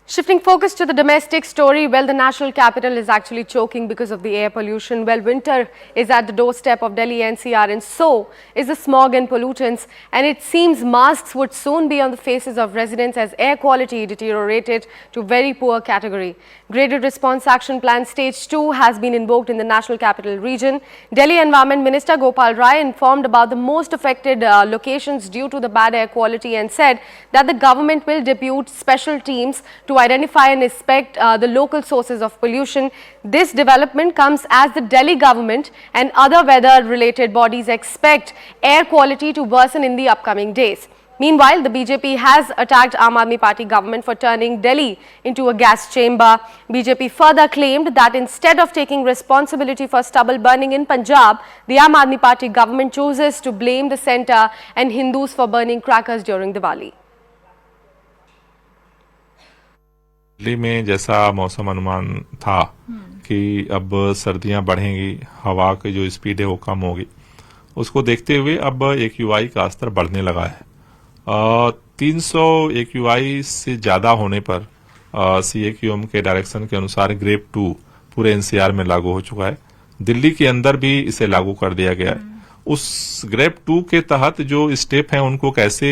Shifting focus to the domestic story, well, the national capital is actually choking because of the air pollution. Well, winter is at the doorstep of Delhi NCR, and so is the smog and pollutants. And it seems masks would soon be on the faces of residents as air quality deteriorated to very poor category. Graded Response Action Plan Stage 2 has been invoked in the national capital region. Delhi Environment Minister Gopal Rai informed about the most affected locations due to the bad air quality and said that the government will depute special teams to identify and inspect the local sources of pollution. This development comes as the Delhi government and other weather-related bodies expect air quality to worsen in the upcoming days. Meanwhile, the BJP has attacked Aam Aadmi Party government for turning Delhi into a gas chamber. BJP further claimed that instead of taking responsibility for stubble burning in Punjab, the Aam Aadmi Party government chooses to blame the centre and Hindus for burning crackers during Diwali. Delhi में जैसा मौसम अनुमान था कि अब सर्दियां बढ़ेंगी, हवा की जो स्पीड है वो कम होगी, उसको देखते हुए अब एक्यूआई का स्तर बढ़ने लगा है। 300 एक्यूआई से ज्यादा होने पर सीएक्यूएम के डायरेक्शन के अनुसार ग्रेड 2 पूरे एनसीआर में लागू हो चुका है। दिल्ली के अंदर भी इसे लागू कर दिया गया है। उस ग्रेड 2 के तहत जो स्टेप हैं उनको कैसे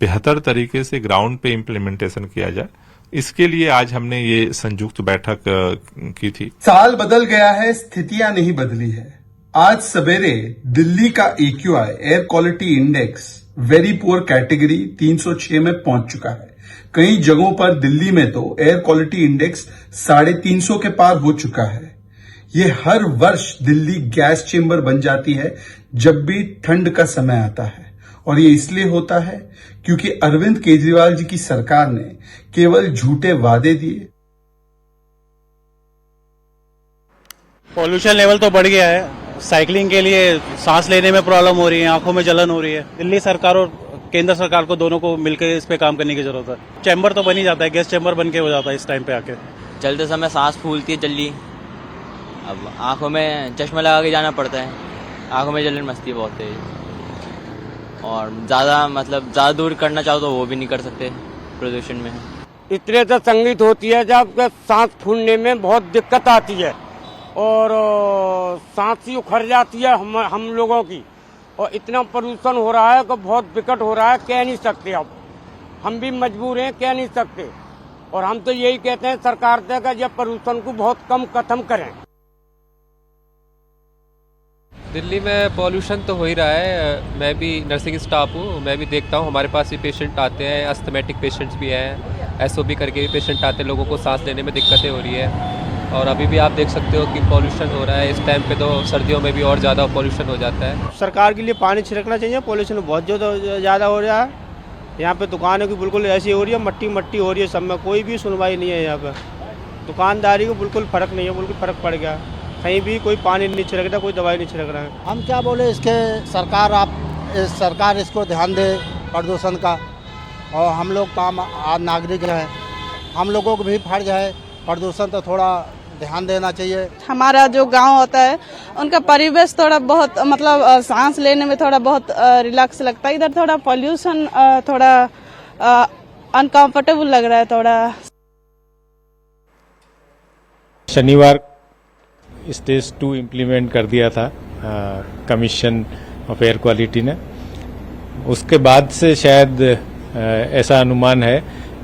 बेहतर तरीके से ग्राउंड पे इम्प्लीमेंटेशन किया जाए, इसके लिए आज हमने ये संयुक्त बैठक की थी। साल बदल गया है, स्थितियां नहीं बदली है। आज सवेरे दिल्ली का AQI air quality index very poor category 306 में पहुंच चुका है। कई जगहों पर दिल्ली में तो एयर क्वालिटी इंडेक्स 350 के पार हो चुका है। ये हर वर्ष दिल्ली गैस चेंबर बन जाती है जब भी ठंड का समय आता है, और ये इसलिए होता है क्योंकि अरविंद केजरीवाल जी की सरकार ने केवल झूठे वादे दिए। पॉल्यूशन लेवल तो बढ़ गया है। साइकिलिंग के लिए सांस लेने में प्रॉब्लम हो रही है, आंखों में जलन हो रही है। दिल्ली सरकार और केंद्र सरकार को दोनों को मिलकर इस पे काम करने की जरूरत है। चैम्बर तो बन ही जाता है, गैस चैम्बर बन के हो जाता है इस टाइम पे आके। चलते समय सांस फूलती है जल्दी, अब आंखों में चश्मा लगा के जाना पड़ता है, आंखों में जलन मचती है बहुत तेज, और ज्यादा दूर करना चाहो तो वो भी नहीं कर सकते प्रदूषण में। इतने से संगीत होती है जब सांस फूलने में बहुत दिक्कत आती है और सांस ही उखड़ जाती है हम लोगों की, और इतना प्रदूषण हो रहा है कि बहुत विकट हो रहा है, कह नहीं सकते। अब हम भी मजबूर हैं, कह नहीं सकते, और हम तो यही कहते हैं सरकार से कि जब प्रदूषण को बहुत कम खत्म करें। दिल्ली में पॉल्यूशन तो हो ही रहा है। मैं भी नर्सिंग स्टाफ हूँ, मैं भी देखता हूँ, हमारे पास भी पेशेंट आते हैं, अस्थमेटिक पेशेंट्स भी हैं, एसओबी करके भी पेशेंट आते हैं, लोगों को सांस लेने में दिक्कतें हो रही है। और अभी भी आप देख सकते हो कि पॉल्यूशन हो रहा है। इस टाइम पे तो सर्दियों में भी और ज़्यादा पॉल्यूशन हो जाता है। सरकार के लिए पानी छिड़कना चाहिए, पॉल्यूशन बहुत ज़्यादा हो रहा है। यहाँ पे दुकानों की बिल्कुल ऐसी हो रही है, मट्टी हो रही है, सब में कोई भी सुनवाई नहीं है। यहाँ पर दुकानदारी को बिल्कुल फ़र्क नहीं है, बिल्कुल फ़र्क पड़ गया। कहीं भी कोई पानी नहीं छिड़क रहा, कोई दवाई नहीं छिड़क रहा है। हम क्या बोले, इसके सरकार इसको ध्यान दे प्रदूषण का, और हम लोग तो आम नागरिक हैं, हम लोगों को भी फर्ज है प्रदूषण तो थोड़ा ध्यान देना चाहिए। हमारा जो गांव होता है उनका परिवेश थोड़ा बहुत सांस लेने में थोड़ा बहुत रिलैक्स लगता है। इधर थोड़ा पॉल्यूशन थोड़ा अनकंफर्टेबल लग रहा है थोड़ा। शनिवार स्टेज 2 इम्प्लीमेंट कर दिया था कमीशन ऑफ एयर क्वालिटी ने। उसके बाद से शायद ऐसा अनुमान है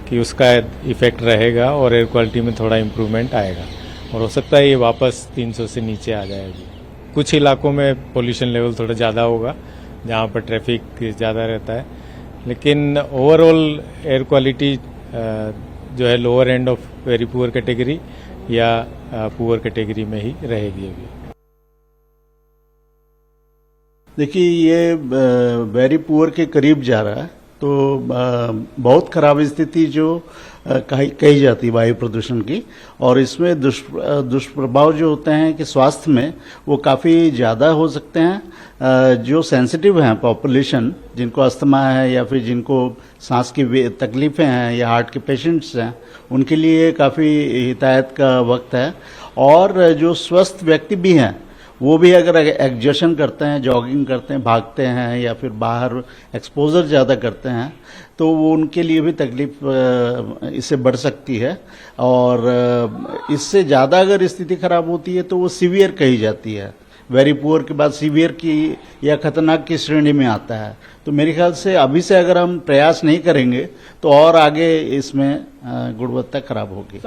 कि उसका इफेक्ट रहेगा और एयर क्वालिटी में थोड़ा इम्प्रूवमेंट आएगा, और हो सकता है ये वापस 300 से नीचे आ जाएगी। कुछ इलाकों में पोल्यूशन लेवल थोड़ा ज़्यादा होगा जहाँ पर ट्रैफिक ज़्यादा रहता है, लेकिन ओवरऑल एयर क्वालिटी जो है lower end of very poor category या पुअर कैटेगरी में ही रहेगी अभी। देखिए, ये वेरी पुअर के करीब जा रहा है, तो बहुत खराब स्थिति जो कही जाती है वायु प्रदूषण की, और इसमें दुष्प्रभाव जो होते हैं कि स्वास्थ्य में वो काफ़ी ज़्यादा हो सकते हैं। जो सेंसिटिव हैं पॉपुलेशन, जिनको अस्थमा है या फिर जिनको सांस की तकलीफ़ें हैं या हार्ट के पेशेंट्स हैं, उनके लिए काफ़ी हिदायत का वक्त है। और जो स्वस्थ व्यक्ति भी हैं वो भी अगर एग्जर्शन करते हैं, जॉगिंग करते हैं, भागते हैं या फिर बाहर एक्सपोजर ज़्यादा करते हैं तो वो उनके लिए भी तकलीफ इससे बढ़ सकती है। और इससे ज़्यादा अगर स्थिति खराब होती है तो वो सीवियर कही जाती है। वेरी पुअर के बाद सीवियर की या खतरनाक की श्रेणी में आता है। तो मेरे ख्याल से अभी से अगर हम प्रयास नहीं करेंगे तो और आगे इसमें गुणवत्ता खराब होगी।